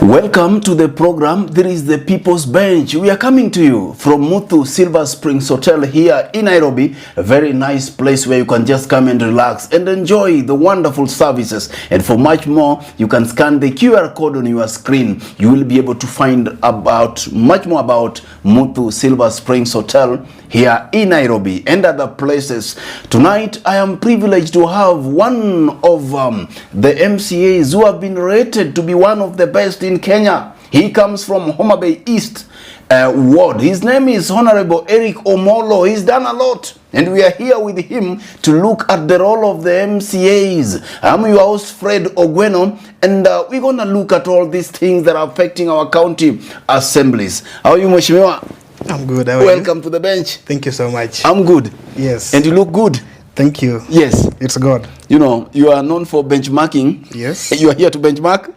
Welcome to the program. There is the People's Bench. We are coming to you from Muthu Silver Springs Hotel here in Nairobi. A very nice place where you can just come and relax and enjoy the wonderful services. And for much more, you can scan the QR code on your screen. You will be able to find much more about Muthu Silver Springs Hotel here in Nairobi and other places. Tonight, I am privileged to have one of the MCAs who have been rated to be one of the best in Kenya. He comes from Homa Bay East Ward. His name is Honorable Eric Omolo. He's done a lot, and we are here with him to look at the role of the MCAs. I'm your host, Fred Ogweno, and we're going to look at all these things that are affecting our county assemblies. How are you, Mheshimiwa? I'm good. How are Welcome you? To the bench. Thank you so much. I'm good. Yes. And you look good. Thank you. Yes. It's good. You know, you are known for benchmarking. Yes. You are here to benchmark?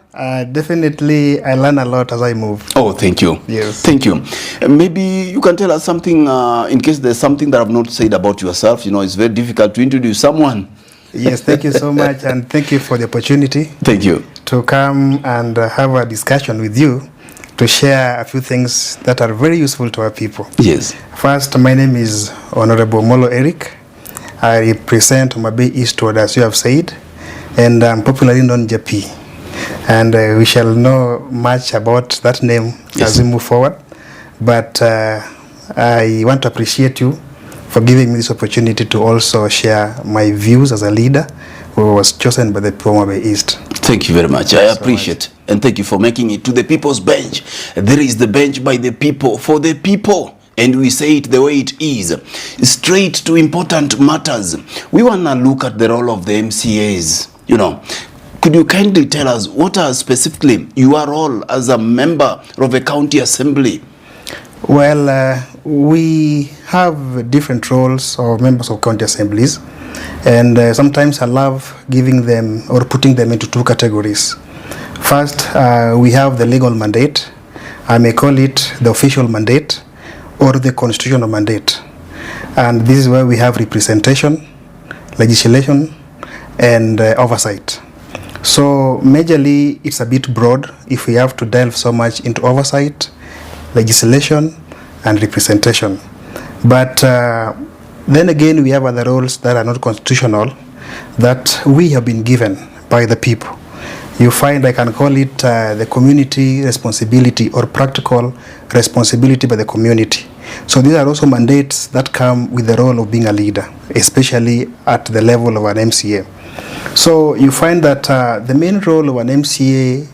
Definitely, I learn a lot as I move. Oh, thank you. Yes. Thank you. Maybe you can tell us something in case there's something that I've not said about yourself. You know, it's very difficult to introduce someone. Yes, thank you so much, and thank you for the opportunity. Thank you. To come and have a discussion with you to share a few things that are very useful to our people. Yes. First, my name is Honorable Omolo Eric. I represent Homa Bay East Ward, as you have said, and I'm popularly known JP. And we shall know much about that name as we move forward. But I want to appreciate you for giving me this opportunity to also share my views as a leader who was chosen by the Homa Bay East. Thank you very much. I appreciate and thank you for making it to the People's Bench. There is the bench by the people, for the people. And we say it the way it is, straight to important matters. We want to look at the role of the MCAs. You know, could you kindly tell us what are specifically your role as a member of a county assembly? Well, we have different roles of members of county assemblies, and sometimes I love giving them or putting them into two categories. First, we have the legal mandate. I may call it the official mandate or the constitutional mandate. And this is where we have representation, legislation, and oversight. So majorly, it's a bit broad if we have to delve so much into oversight, legislation, and representation. But then again, we have other roles that are not constitutional that we have been given by the people. You find I can call it the community responsibility or practical responsibility by the community. So these are also mandates that come with the role of being a leader, especially at the level of an MCA. So you find that the main role of an MCA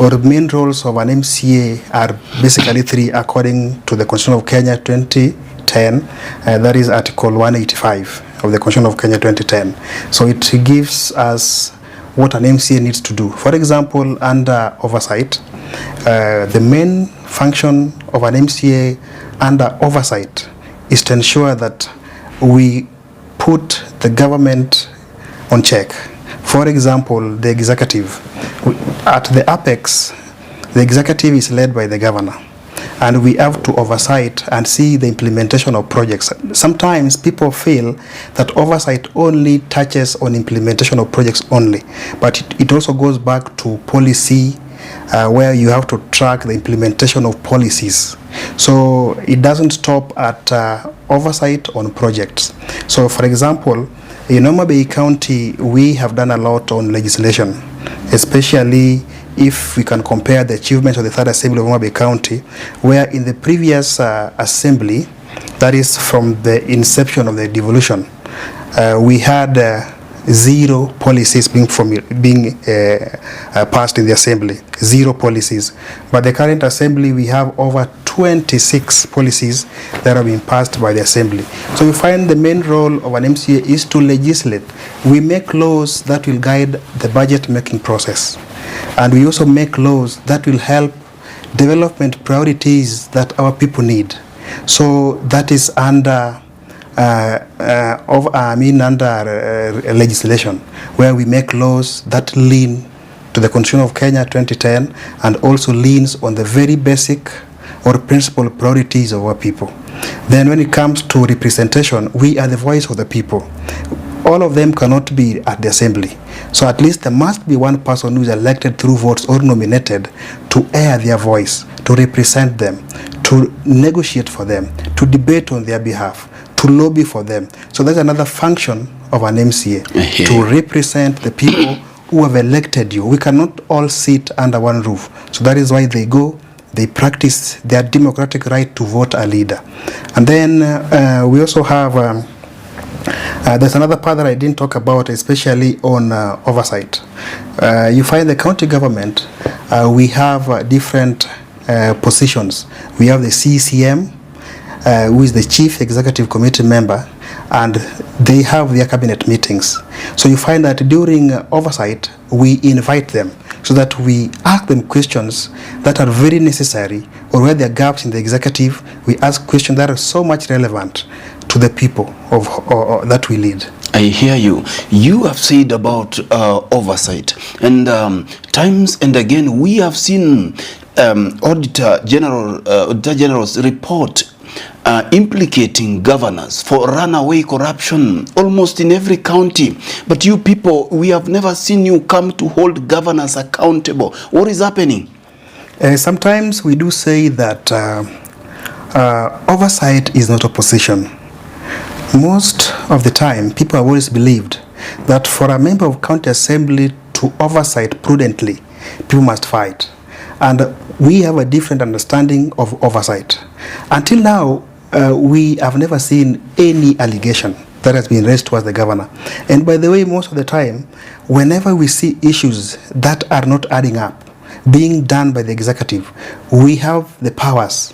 or the main roles of an MCA are basically three according to the Constitution of Kenya 2010, that is Article 185 of the Constitution of Kenya 2010. So it gives us what an MCA needs to do. For example, under oversight, the main function of an MCA under oversight is to ensure that we put the government on check. For example, the executive. At the apex, the executive is led by the governor, and we have to oversight and see the implementation of projects. Sometimes people feel that oversight only touches on implementation of projects only, but it also goes back to policy, where you have to track the implementation of policies. So it doesn't stop at oversight on projects. So for example, in Homa Bay County, we have done a lot on legislation, especially if we can compare the achievements of the Third Assembly of Homa Bay County, where in the previous assembly, that is from the inception of the devolution, we had 0 policies being passed in the assembly, 0 policies. But the current assembly, we have over 26 policies that have been passed by the assembly. So we find the main role of an MCA is to legislate. We make laws that will guide the budget making process. And we also make laws that will help development priorities that our people need. So that is under legislation, where we make laws that lean to the Constitution of Kenya 2010 and also leans on the very basic or principal priorities of our people. Then when it comes to representation, we are the voice of the people. All of them cannot be at the assembly. So at least there must be one person who is elected through votes or nominated to air their voice, to represent them, to negotiate for them, to debate on their behalf, to lobby for them. So that's another function of an MCA, to represent the people who have elected you. We cannot all sit under one roof. So that is why they go, they practice their democratic right to vote a leader. And then we also have, there's another part that I didn't talk about, especially on oversight. You find the county government, we have different positions. We have the CCM, who is the Chief Executive Committee member, and they have their cabinet meetings. So you find that during oversight, we invite them so that we ask them questions that are very necessary, or where there are gaps in the executive, we ask questions that are so much relevant to the people of that we lead. I hear you. You have said about oversight, and times and again we have seen Auditor General's report implicating governors for runaway corruption almost in every county. But you people, we have never seen you come to hold governors accountable. What is happening? Sometimes we do say that oversight is not opposition. Most of the time, people have always believed that for a member of county assembly to oversight prudently, people must fight. And we have a different understanding of oversight. Until now, we have never seen any allegation that has been raised towards the governor. And by the way, most of the time, whenever we see issues that are not adding up, being done by the executive, we have the powers,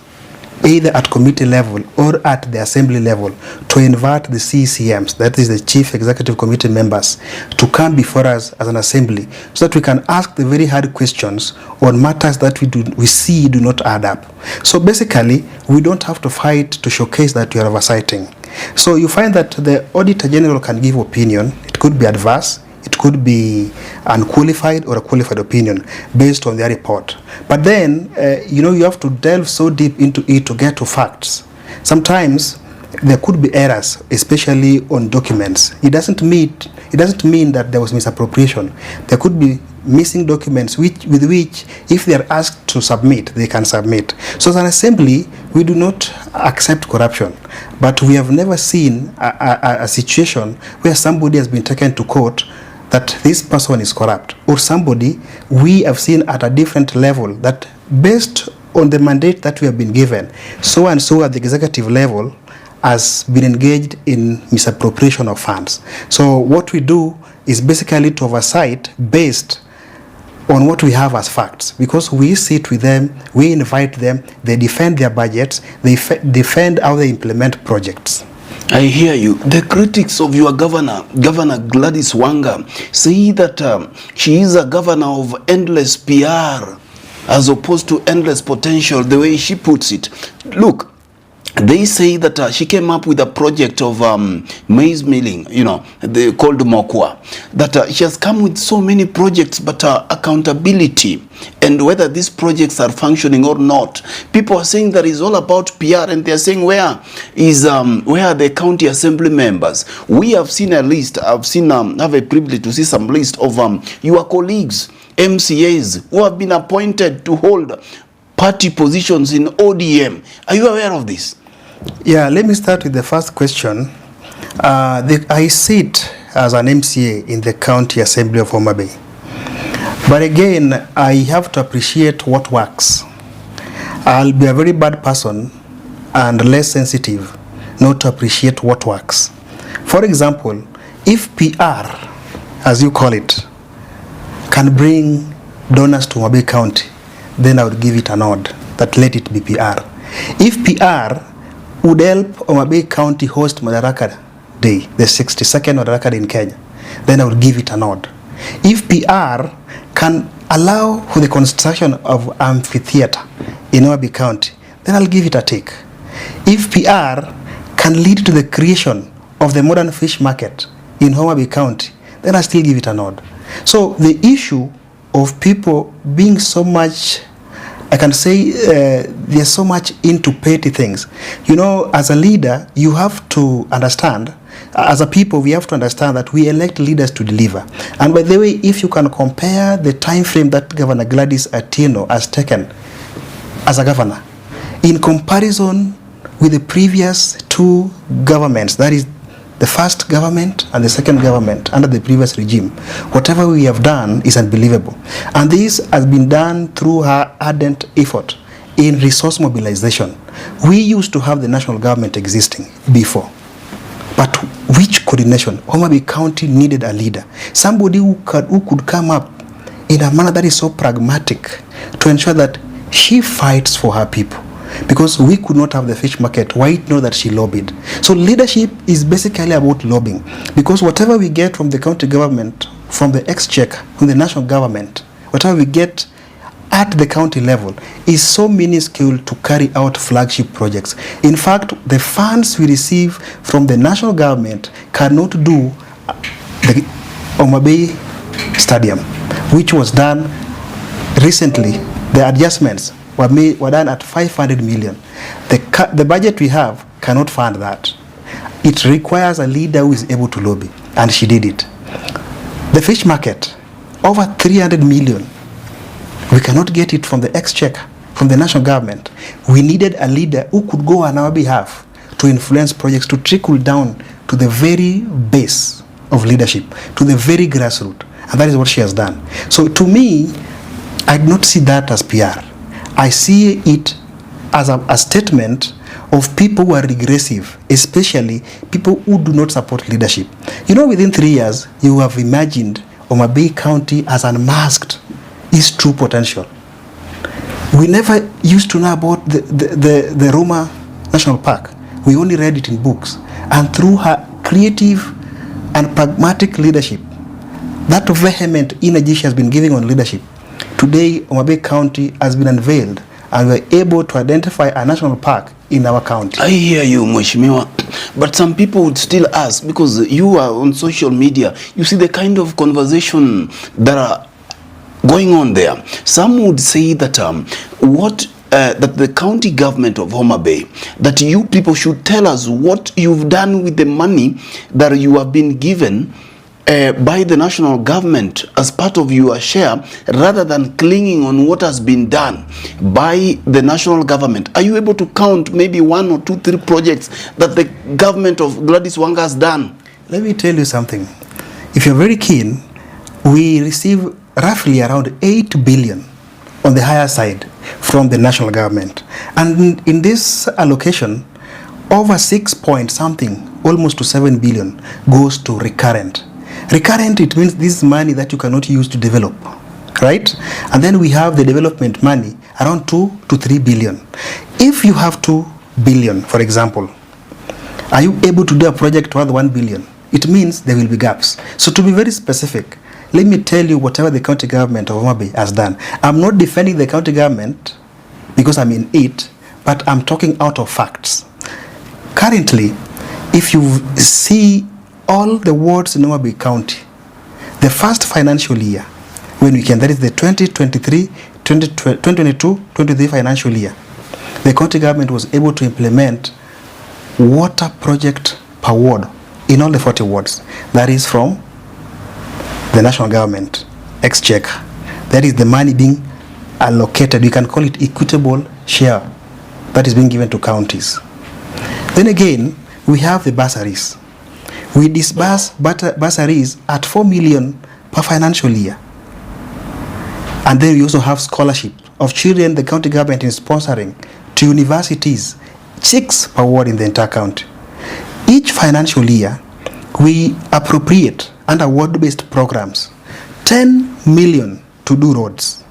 either at committee level or at the assembly level, to invite the CECMs, that is the Chief Executive Committee members, to come before us as an assembly so that we can ask the very hard questions on matters that we see do not add up. So basically, we don't have to fight to showcase that we are oversighting. So you find that the Auditor General can give opinion. It could be adverse, it could be unqualified or a qualified opinion based on their report. But then, you have to delve so deep into it to get to facts. Sometimes there could be errors, especially on documents. It doesn't mean that there was misappropriation. There could be missing documents with which, if they are asked to submit, they can submit. So as an assembly, we do not accept corruption. But we have never seen a situation where somebody has been taken to court that this person is corrupt, or somebody we have seen at a different level that, based on the mandate that we have been given, so and so at the executive level has been engaged in misappropriation of funds. So what we do is basically to oversight based on what we have as facts, because we sit with them, we invite them, they defend their budgets, they defend how they implement projects. I hear you. The critics of your governor, Governor Gladys Wanga, say that she is a governor of endless PR as opposed to endless potential, the way she puts it. Look, they say that she came up with a project of maize milling, they called Mokwa. That she has come with so many projects, but accountability and whether these projects are functioning or not. People are saying that it's all about PR, and they're saying where are the county assembly members? We have seen a list. I've seen have a privilege to see some list of your colleagues, MCAs, who have been appointed to hold party positions in ODM. Are you aware of this? Yeah, let me start with the first question. I sit as an MCA in the County Assembly of Homa Bay. But again, I have to appreciate what works. I'll be a very bad person and less sensitive not to appreciate what works. For example, if PR, as you call it, can bring donors to Homa Bay County, then I would give it a nod, that let it be PR. If PR would help Homa Bay County host Madaraka Day, the 62nd Madaraka Day in Kenya, then I would give it a nod. If PR can allow for the construction of amphitheater in Homa Bay County, then I'll give it a tick. If PR can lead to the creation of the modern fish market in Homa Bay County, then I still give it a nod. So the issue of people being so much, I can say they're so much into petty things. You know, as a leader, you have to understand, as a people, we have to understand that we elect leaders to deliver. And by the way, if you can compare the time frame that Governor Gladys Atieno has taken as a governor, in comparison with the previous two governments, that is the first government and the second government under the previous regime, whatever we have done is unbelievable. And this has been done through her ardent effort in resource mobilization. We used to have the national government existing before, but which coordination? Homa Bay County needed a leader, somebody who could come up in a manner that is so pragmatic to ensure that she fights for her people. Because we could not have the fish market, why know that she lobbied? So leadership is basically about lobbying, because whatever we get from the county government, from the exchequer, from the national government, whatever we get at the county level is so minuscule to carry out flagship projects. In fact, the funds we receive from the national government cannot do the Homa Bay Stadium, which was done recently. The adjustments were done at 500 million. The budget we have cannot fund that. It requires a leader who is able to lobby, and she did it. The fish market, over 300 million. We cannot get it from the exchequer, from the national government. We needed a leader who could go on our behalf to influence projects, to trickle down to the very base of leadership, to the very grassroots. And that is what she has done. So to me, I do not see that as PR. I see it as a statement of people who are regressive, especially people who do not support leadership. You know, within 3 years, you have imagined Homa Bay County has unmasked its true potential. We never used to know about the Roma National Park. We only read it in books. And through her creative and pragmatic leadership, that vehement energy she has been giving on leadership, today Homa Bay County has been unveiled, and we are able to identify a national park in our county. I hear you, Mheshimiwa, but some people would still ask, because you are on social media, you see the kind of conversation that are going on there. Some would say that that the county government of Homa Bay, that you people should tell us what you've done with the money that you have been given by the national government as part of your share, rather than clinging on what has been done by the national government. Are you able to count maybe 1 or 2, 3 projects that the government of Gladys Wanga has done? Let me tell you something. If you're very keen, we receive roughly around 8 billion on the higher side from the national government. And in this allocation, over 6 point something, almost to 7 billion, goes to recurrent. Recurrent, it means this is money that you cannot use to develop, right? And then we have the development money, around 2 to 3 billion. If you have 2 billion, for example, are you able to do a project worth 1 billion? It means there will be gaps. So to be very specific, let me tell you whatever the county government of Homa Bay has done. I'm not defending the county government because I'm in it, but I'm talking out of facts. Currently, if you see all the wards in Homa Bay County, the first financial year, when we can, that is the 2022-23 financial year, the county government was able to implement water project per ward in all the 40 wards. That is from the national government, exchequer. That is the money being allocated. You can call it equitable share that is being given to counties. Then again, we have the bursaries. We disburse bursaries at 4 million per financial year. And then we also have scholarship of children the county government is sponsoring to universities, 6 per ward in the entire county. Each financial year, we appropriate under ward-based programs 10 million to do roads,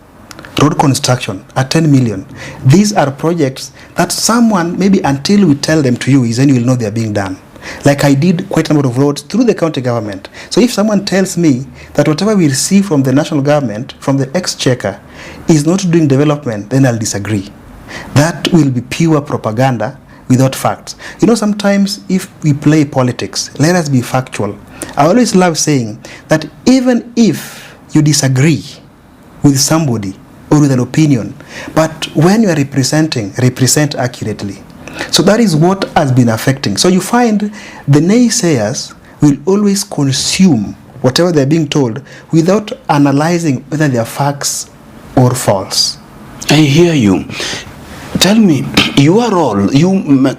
road construction at 10 million. These are projects that someone, maybe until we tell them to you, is then you will know they are being done. Like I did quite a number of roads through the county government. So if someone tells me that whatever we receive from the national government, from the exchequer, is not doing development, then I'll disagree. That will be pure propaganda without facts. You know, sometimes if we play politics, let us be factual. I always love saying that even if you disagree with somebody or with an opinion, but when you are represent accurately. So that is what has been affecting. So you find the naysayers will always consume whatever they're being told without analyzing whether they are facts or false. I hear you. Tell me, your role, you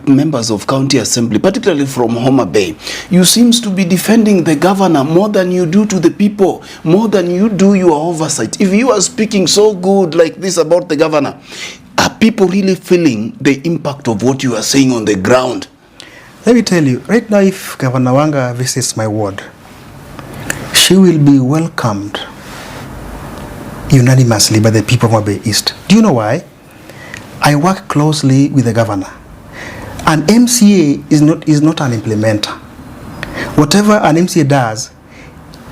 members of County Assembly, particularly from Homa Bay, you seems to be defending the governor more than you do to the people, more than you do your oversight. If you are speaking so good like this about the governor, are people really feeling the impact of what you are saying on the ground? Let me tell you, right now if Governor Wanga visits my ward, she will be welcomed unanimously by the people of Homa Bay East. Do you know why? I work closely with the governor. An MCA is not an implementer. Whatever an MCA does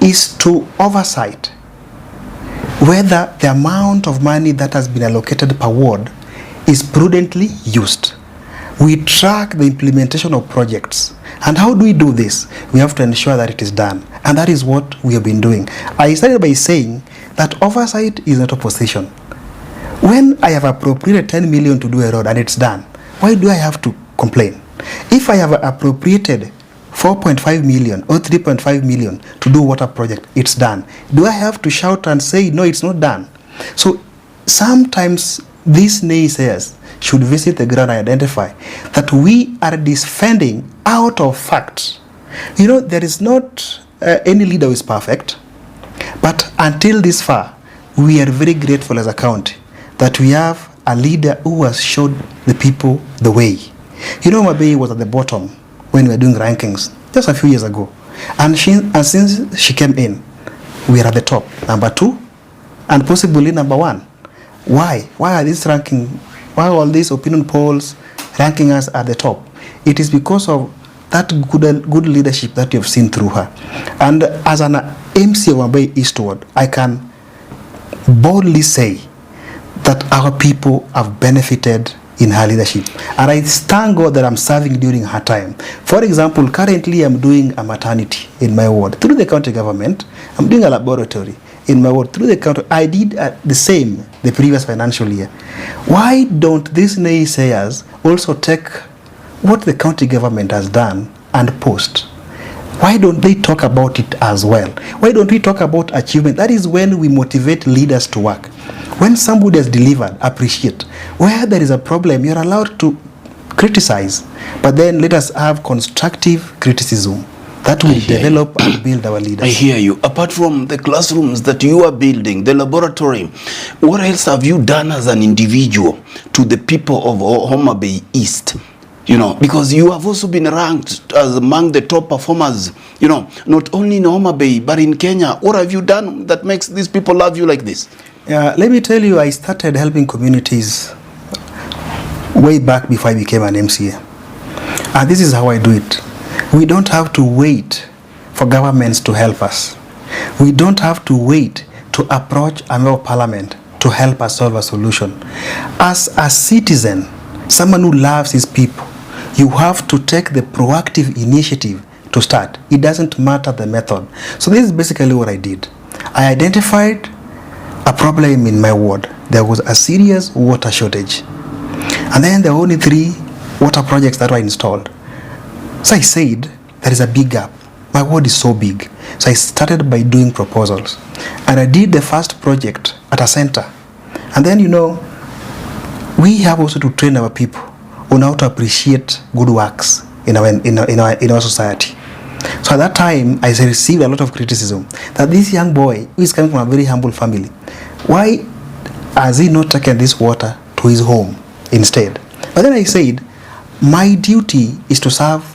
is to oversight whether the amount of money that has been allocated per ward is prudently used. We track the implementation of projects. And how do we do this? We have to ensure that it is done. And that is what we have been doing. I started by saying that oversight is not opposition. When I have appropriated 10 million to do a road and it's done, why do I have to complain? If I have appropriated 4.5 million or 3.5 million to do water project, it's done. Do I have to shout and say, no, it's not done? So sometimes these naysayers should visit the ground and identify that we are defending out of facts. You know, there is not any leader who is perfect, but until this far, we are very grateful as a county that we have a leader who has showed the people the way. You know, Homa Bay was at the bottom when we were doing rankings just a few years ago. And since she came in, we are at the top, number 2, and possibly number 1. Why? Why are these ranking? Why are all these opinion polls ranking us at the top? It is because of that good leadership that you have seen through her. And as an MC of Homa Bay Eastward, I can boldly say that our people have benefited in her leadership. And I thank God that I'm serving during her time. For example, currently I'm doing a maternity in my ward. Through the county government, I'm doing a laboratory in my ward. Through the county, I did the same the previous financial year. Why don't these naysayers also take what the county government has done and post? Why don't they talk about it as well? Why don't we talk about achievement? That is when we motivate leaders to work. When somebody has delivered, appreciate. Where there is a problem, you're allowed to criticize. But then let us have constructive criticism that will develop and build our leaders. I hear you. Apart from the classrooms that you are building, the laboratory, what else have you done as an individual to the people of Homa Bay East? You know, because you have also been ranked as among the top performers, you know, not only in Homa Bay, but in Kenya. What have you done that makes these people love you like this? Let me tell you, I started helping communities way back before I became an MCA. And this is how I do it. We don't have to wait for governments to help us. We don't have to wait to approach a member of parliament to help us solve a solution. As a citizen, someone who loves his people, you have to take the proactive initiative to start. It doesn't matter the method. So this is basically what I did. I identified a problem in my ward. There was a serious water shortage. And then there were only 3 water projects that were installed. So I said, there is a big gap. My ward is so big. So I started by doing proposals. And I did the first project at a center. And then, you know, we have also to train our people on how to appreciate good works in our society. So at that time, I received a lot of criticism that this young boy, who is coming from a very humble family, why has he not taken this water to his home instead? But then I said, my duty is to serve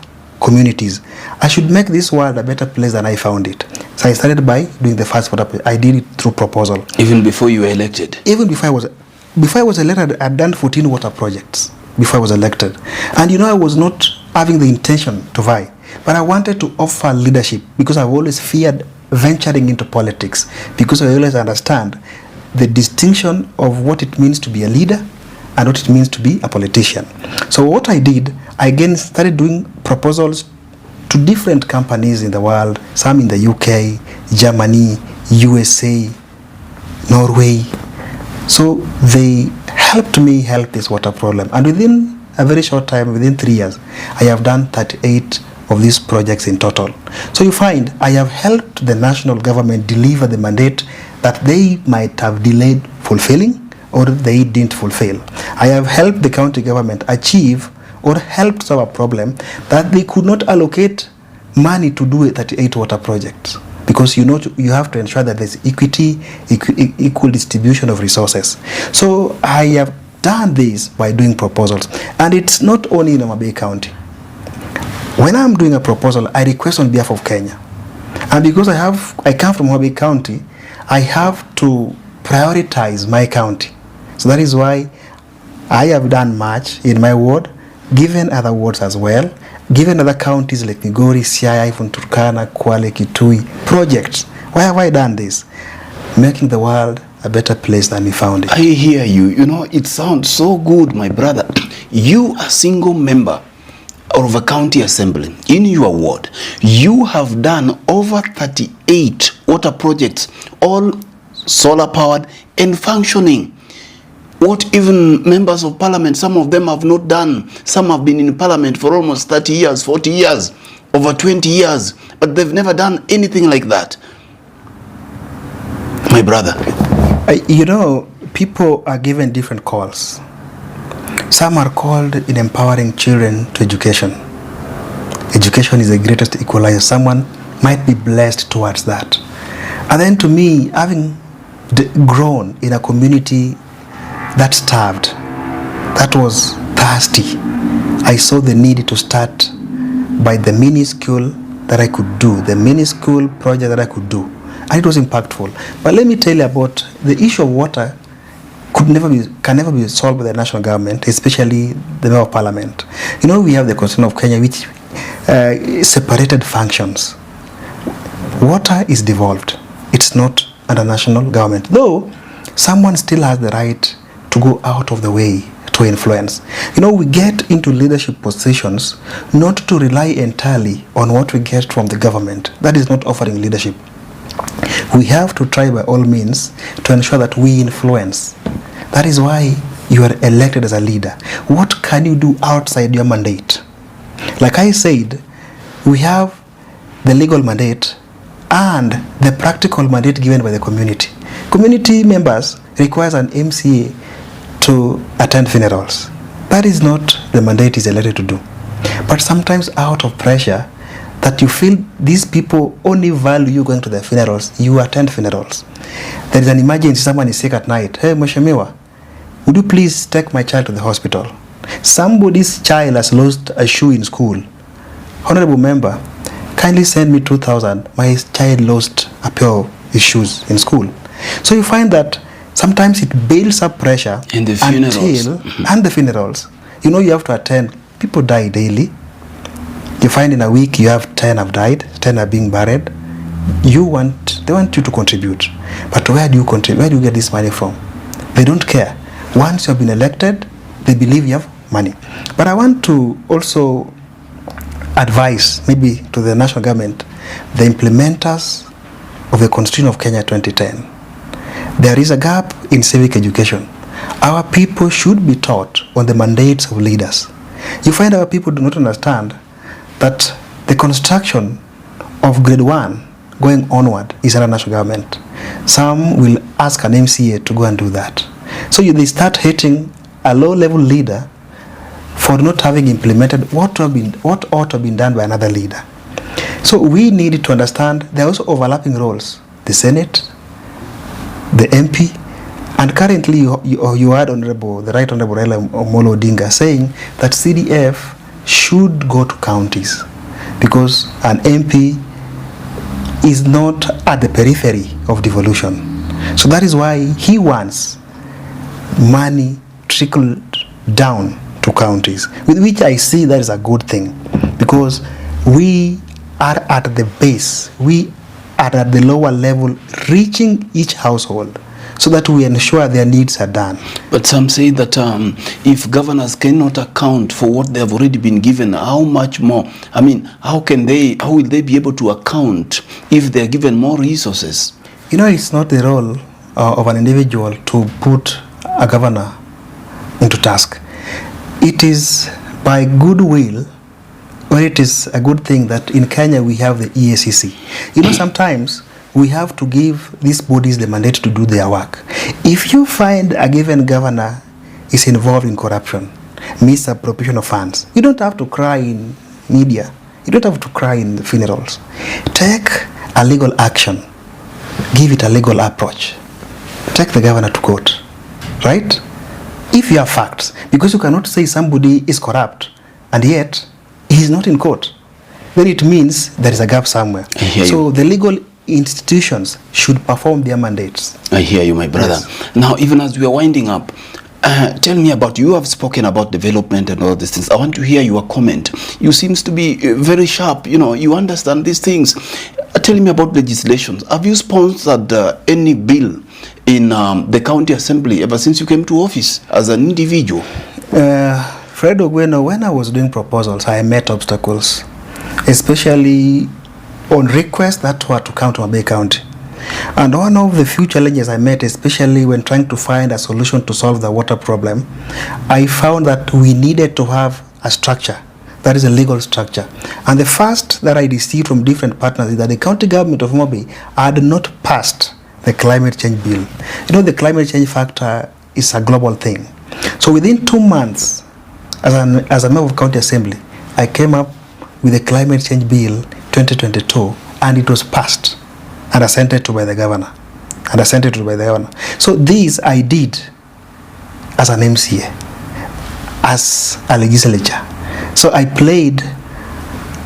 communities. I should make this world a better place than I found it. So I started by doing the first water project. I did it through proposal. Even before you were elected? Even before I was elected, I had done 14 water projects before I was elected. And you know, I was not having the intention to vie. But I wanted to offer leadership because I've always feared venturing into politics, because I always understand the distinction of what it means to be a leader and what it means to be a politician. So what I did, I again started doing proposals to different companies in the world, some in the UK, Germany, USA, Norway. So they helped me help this water problem. And within a very short time, within 3 years, I have done 38 of these projects in total. So you find I have helped the national government deliver the mandate that they might have delayed fulfilling or they didn't fulfill. I have helped the county government achieve or helped solve a problem that they could not allocate money to do 38 water projects, because you have to ensure that there's equity, equal distribution of resources. So I have done this by doing proposals, and it's not only in Homa Bay County. When I'm doing a proposal, I request on behalf of Kenya, and because I come from Homa Bay County, I have to prioritize my county. So that is why I have done much in my ward, given other wards as well, given other counties like Migori, Siaya, even Turkana, Kwale, Kitui, projects. Why have I done this? Making the world a better place than we found it. I hear you. You know, it sounds so good, my brother. You, a single member of a county assembly in your ward, you have done over 38 water projects, all solar powered and functioning. What even members of parliament, some of them have not done. Some have been in parliament for almost 30 years, 40 years, over 20 years, but they've never done anything like that. My brother. People are given different calls. Some are called in empowering children to education. Education is the greatest equalizer. Someone might be blessed towards that. And then to me, having grown in a community that starved, that was thirsty, I saw the need to start by the minuscule that I could do, the minuscule project that I could do. And it was impactful. But let me tell you about the issue of water can never be solved by the national government, especially the member of parliament. We have the Constitution of Kenya, which separated functions. Water is devolved. It's not under national government, though someone still has the right to go out of the way to influence. We get into leadership positions not to rely entirely on what we get from the government. That is not offering leadership. We have to try by all means to ensure that we influence. That is why you are elected as a leader. What can you do outside your mandate? Like I said, we have the legal mandate and the practical mandate given by the community. Community members requires an MCA to attend funerals. That is not the mandate is elected to do. But sometimes out of pressure, that you feel these people only value you going to their funerals, you attend funerals. There is an emergency, someone is sick at night. Hey, Mheshimiwa, would you please take my child to the hospital? Somebody's child has lost a shoe in school. Honorable member, kindly send me 2,000. My child lost a pair of his shoes in school. So you find that sometimes it builds up pressure in the funerals. And the funerals. You have to attend. People die daily. You find in a week you have 10 have died, 10 are being buried. They want you to contribute. But where do you contribute? Where do you get this money from? They don't care. Once you have been elected, they believe you have money. But I want to also advise, maybe to the national government, the implementers of the Constitution of Kenya 2010. There is a gap in civic education. Our people should be taught on the mandates of leaders. You find our people do not understand that the construction of grade 1 going onward is under national government. Some will ask an MCA to go and do that. So they start hating a low-level leader for not having implemented what ought to have been done by another leader. So we need to understand there are also overlapping roles. The Senate, the MP, and currently you had the Right Honorable Raila Amolo Odinga saying that CDF should go to counties because an MP is not at the periphery of devolution. So that is why he wants money trickled down to counties, with which I see that is a good thing, because we are at the base, we are at the lower level, reaching each household so that we ensure their needs are done. But some say that if governors cannot account for what they have already been given, how much more? I mean, how will they be able to account if they are given more resources? You know, it's not the role of an individual to put a governor into task. It is by goodwill, or it is a good thing that in Kenya we have the EACC. You know, sometimes we have to give these bodies the mandate to do their work. If you find a given governor is involved in corruption, misappropriation of funds, you don't have to cry in media. You don't have to cry in the funerals. Take a legal action. Give it a legal approach. Take the governor to court, right? If you have facts, because you cannot say somebody is corrupt and yet he is not in court, then it means there is a gap somewhere. So the legal institutions should perform their mandates. I hear you, my brother. Yes. Now, even as we are winding up, tell me about, you have spoken about development and all these things. I want to hear your comment. You seems to be very sharp, you know, you understand these things. Tell me about legislations. Have you sponsored any bill in the county assembly ever since you came to office as an individual? Fred Ogweno, when I was doing proposals, I met obstacles, especially on requests that were to come to Mabay County. And one of the few challenges I met, especially when trying to find a solution to solve the water problem, I found that we needed to have a structure, that is a legal structure. And the first that I received from different partners is that the county government of Mabay had not passed the climate change bill. You know, the climate change factor is a global thing. So within 2 months, as a member of county assembly, I came up with the climate change bill 2022, and it was passed and assented to by the governor. So these I did as an MCA, as a legislature. So I played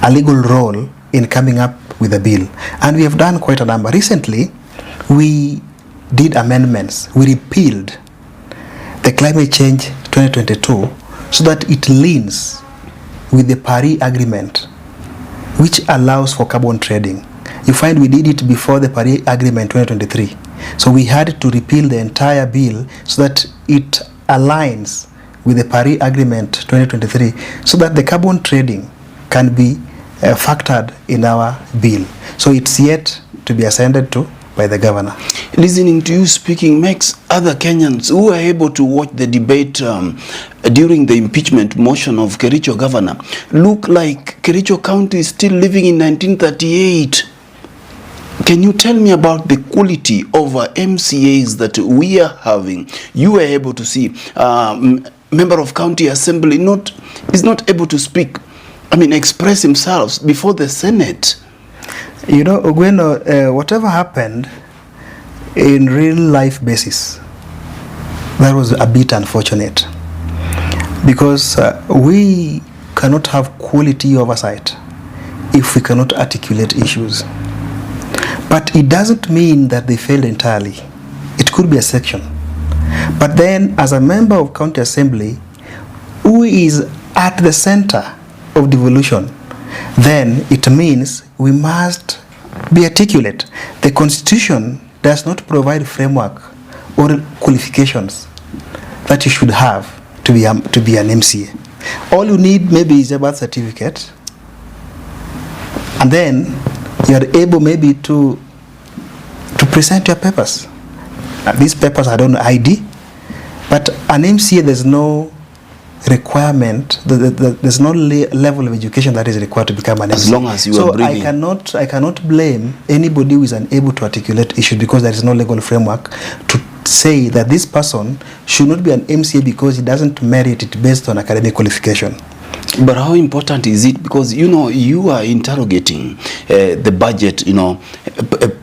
a legal role in coming up with a bill, and we have done quite a number. Recently, we did amendments. We repealed the climate change 2022 so that it leans with the Paris Agreement, which allows for carbon trading. You find we did it before the Paris Agreement 2023. So we had to repeal the entire bill so that it aligns with the Paris Agreement 2023 so that the carbon trading can be factored in our bill. So it's yet to be ascended to by the governor. Listening to you speaking makes other Kenyans who were able to watch the debate during the impeachment motion of Kericho governor look like Kericho County is still living in 1938. Can you tell me about the quality of MCAs that we are having? You were able to see member of county assembly is not able to speak, express himself before the Senate. You know, Ogweno, whatever happened in real life basis, that was a bit unfortunate, because we cannot have quality oversight if we cannot articulate issues. But it doesn't mean that they failed entirely. It could be a section. But then, as a member of county assembly who is at the center of devolution, then it means we must be articulate. The Constitution does not provide framework or qualifications that you should have to be an MCA. All you need maybe is a birth certificate, and then you are able maybe to present your papers. These papers are on ID, but an MCA, there's no requirement, there's no level of education that is required to become an MCA. As long as you are bringing. I cannot blame anybody who is unable to articulate issues because there is no legal framework to say that this person should not be an MCA because he doesn't merit it based on academic qualification. But how important is it? Because, you are interrogating the budget,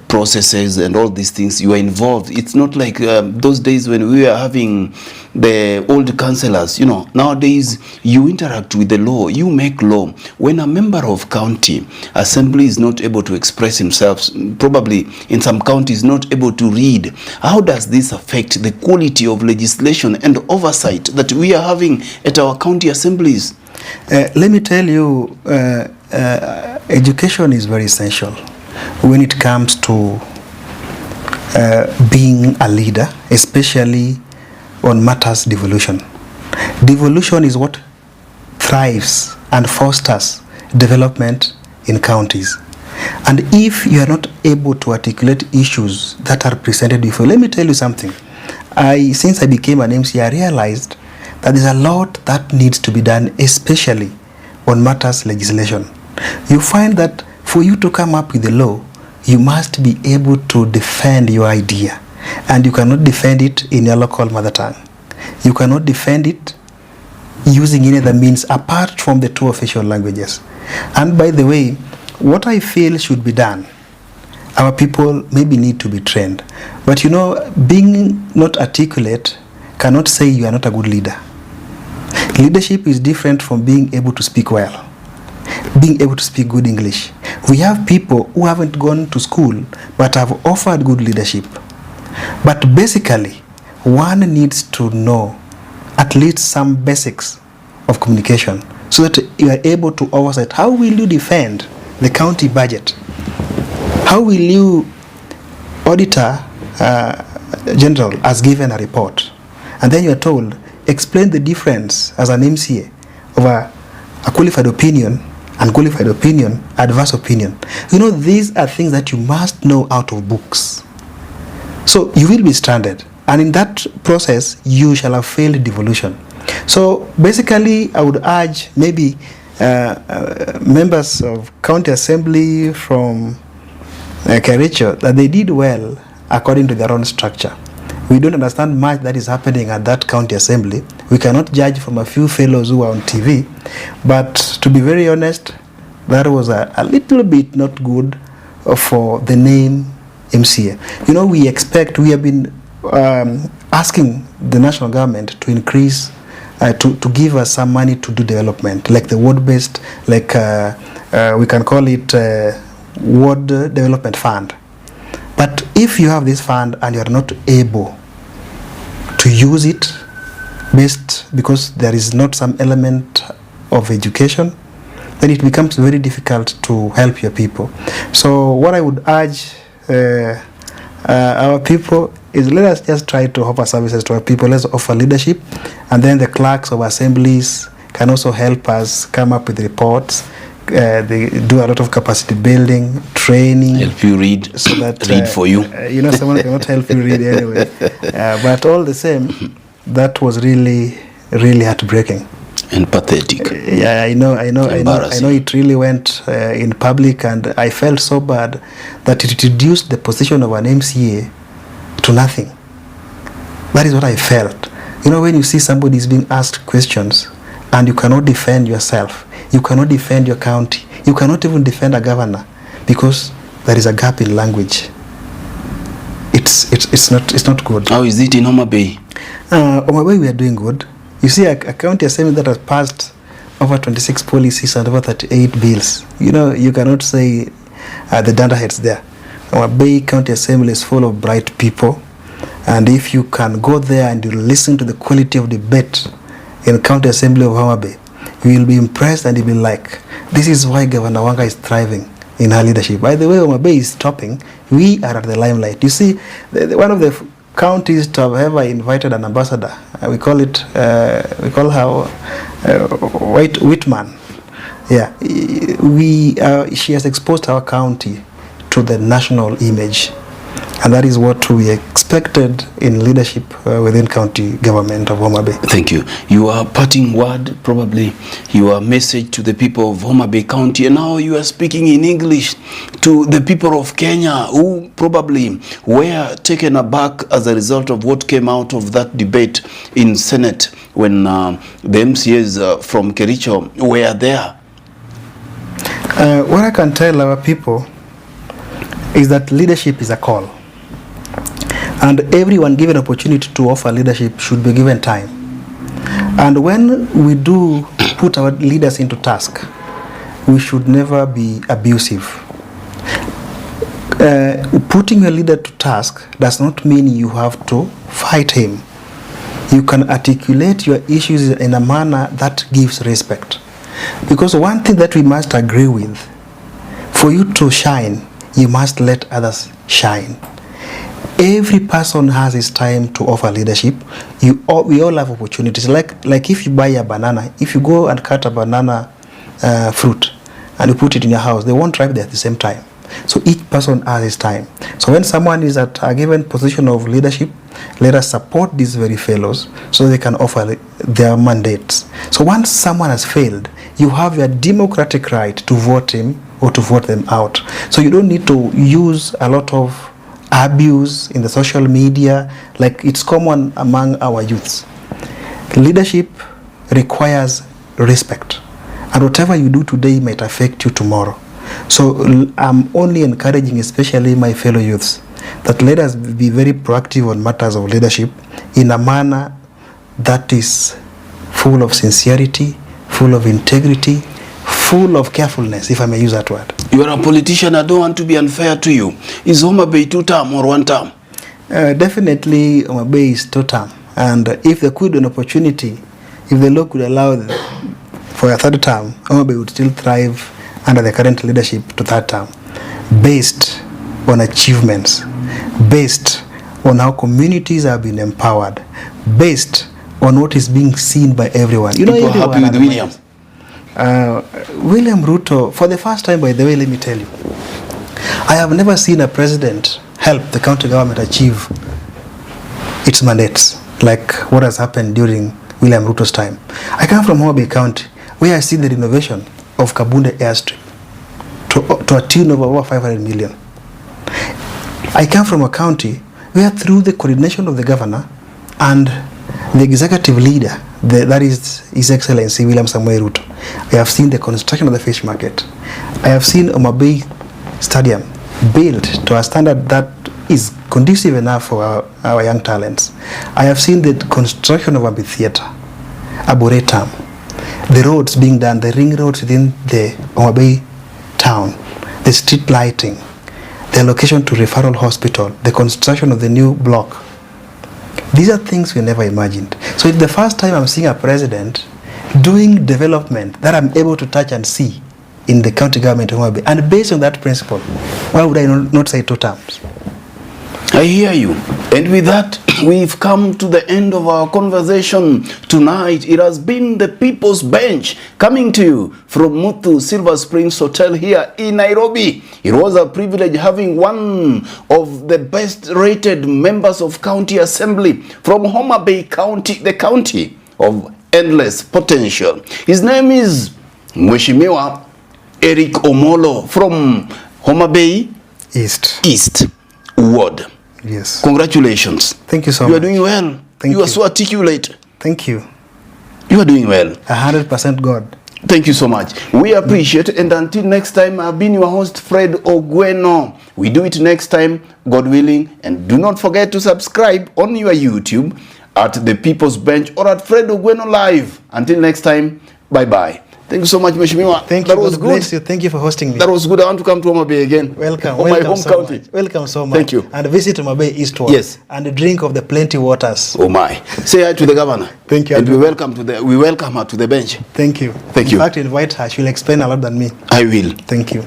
processes and all these things. You are involved. It's not like those days when we were having the old councillors. Nowadays you interact with the law. You make law. When a member of county assembly is not able to express himself, probably in some counties not able to read, how does this affect the quality of legislation and oversight that we are having at our county assemblies? Let me tell you, education is very essential when it comes to being a leader, especially on matters devolution. Devolution is what thrives and fosters development in counties. And if you are not able to articulate issues that are presented before, let me tell you something. Since I became an MC, I realized that there's a lot that needs to be done, especially on matters legislation. You find that for you to come up with a law, you must be able to defend your idea, and you cannot defend it in your local mother tongue. You cannot defend it using any other means apart from the two official languages. And by the way, what I feel should be done, our people maybe need to be trained. But you know, being not articulate cannot say you are not a good leader. Leadership is different from being able to speak well, being able to speak good English. We have people who haven't gone to school but have offered good leadership. But basically, one needs to know at least some basics of communication so that you are able to oversight. How will you defend the county budget? How will you, Auditor General has given a report, and then you are told, explain the difference as an MCA of a qualified opinion, unqualified opinion, adverse opinion. You know, these are things that you must know out of books. So you will be stranded, and in that process, you shall have failed devolution. So basically, I would urge maybe members of county assembly from Kericho that they did well according to their own structure. We don't understand much that is happening at that county assembly. We cannot judge from a few fellows who are on TV. But to be very honest, that was a little bit not good for the name MCA. You know, we have been asking the national government to increase, to give us some money to do development, like the ward-based, like we can call it Ward Development Fund. But if you have this fund and you are not able to use it because there is not some element of education, then it becomes very difficult to help your people. So what I would urge our people is, let us just try to offer services to our people. Let's offer leadership, and then the clerks of assemblies can also help us come up with reports. They do a lot of capacity building, training. Help you read, so that, read for you. You know, someone cannot help you read anyway. But all the same, that was really, really heartbreaking. And pathetic. Yeah, I know. It really went in public, and I felt so bad that it reduced the position of an MCA to nothing. That is what I felt. You know, when you see somebody is being asked questions and you cannot defend yourself, you cannot defend your county, you cannot even defend a governor because there is a gap in language. It's not good. How is it in Homa Bay? Homa Bay, we are doing good. You see, a county assembly that has passed over 26 policies and over 38 bills. You know, you cannot say the dunderheads there. Homa Bay County Assembly is full of bright people, and if you can go there and you listen to the quality of debate in County Assembly of Homa Bay, you will be impressed and you'll be like, this is why Governor Wanga is thriving in her leadership. By the way, Homa Bay is topping. We are at the limelight. You see, one of the counties to have ever invited an ambassador, we call her White Whitman. Yeah, she has exposed our county to the national image, and that is what we expected in leadership within county government of Homa Bay. Thank you. Your parting word, probably your message to the people of Homa Bay County, and now you are speaking in English to the people of Kenya who probably were taken aback as a result of what came out of that debate in Senate when the MCAs from Kericho were there. What I can tell our people is that leadership is a call. And everyone given opportunity to offer leadership should be given time. And when we do put our leaders into task, we should never be abusive. Putting your leader to task does not mean you have to fight him. You can articulate your issues in a manner that gives respect. Because one thing that we must agree with, for you to shine, you must let others shine. Every person has his time to offer leadership. We all have opportunities. Like if you buy a banana, if you go and cut a banana fruit and you put it in your house, they won't ripe there at the same time. So each person has his time. So when someone is at a given position of leadership, let us support these very fellows so they can offer their mandates. So once someone has failed, you have your democratic right to vote him or to vote them out. So you don't need to use a lot of abuse in the social media like it's common among our youths. Leadership requires respect, and whatever you do today might affect you tomorrow. So I'm only encouraging, especially my fellow youths, that let us be very proactive on matters of leadership in a manner that is full of sincerity, full of integrity, full of carefulness, if I may use that word. You are a politician. I don't want to be unfair to you. Is Homa Bay 2-term or 1-term? Definitely Homa Bay is 2-term. And if there could be an opportunity, if the law could allow for a 3rd term, Homa Bay would still thrive under the current leadership to 3rd term, based on achievements, based on how communities have been empowered, based on what is being seen by everyone. You know, people are happy with William. William Ruto, for the first time, by the way, let me tell you, I have never seen a president help the county government achieve its mandates like what has happened during William Ruto's time. I come from Homa Bay County, where I see the renovation of Kabunde Airstrip to a tune of over 500 million. I come from a county where through the coordination of the governor and the executive leader, that is His Excellency William Samoei Ruto, I have seen the construction of the fish market. I have seen Homa Bay Stadium built to a standard that is conducive enough for our young talents. I have seen the construction of amphitheater, Arboretum, the roads being done, the ring roads within the Homa Bay town, the street lighting, the allocation to referral hospital, the construction of the new block. These are things we never imagined. So it's the first time I'm seeing a president doing development that I'm able to touch and see in the county government of Homa Bay. And based on that principle, why would I not say 2 terms? I hear you. And with that, we've come to the end of our conversation tonight. It has been the People's Bench coming to you from Muthu Silver Springs Hotel here in Nairobi. It was a privilege having one of the best rated members of County Assembly from Homa Bay County, the county of endless potential. His name is Mheshimiwa Eric Omolo from Homa Bay East Ward. Yes. Congratulations. Thank you so much. You are doing well. You are so articulate. Thank you. You are doing well. 100% God. Thank you so much. We appreciate it. And until next time, I've been your host, Fred Ogweno. We do it next time, God willing. And do not forget to subscribe on your YouTube at The People's Bench or at Fred Ogweno Live. Until next time, bye-bye. Thank you so much, Mheshimiwa. Thank you. That was good. You. Thank you for hosting me. That was good. I want to come to Homa Bay again. Welcome. My home so county. Much. Welcome so much. Thank you. And visit Homa Bay Eastward. Yes. And drink of the plenty waters. Oh my. Say hi to the governor. Thank you. And we welcome her to the bench. Thank you. Thank you. In fact, invite her. She'll explain a lot than me. I will. Thank you.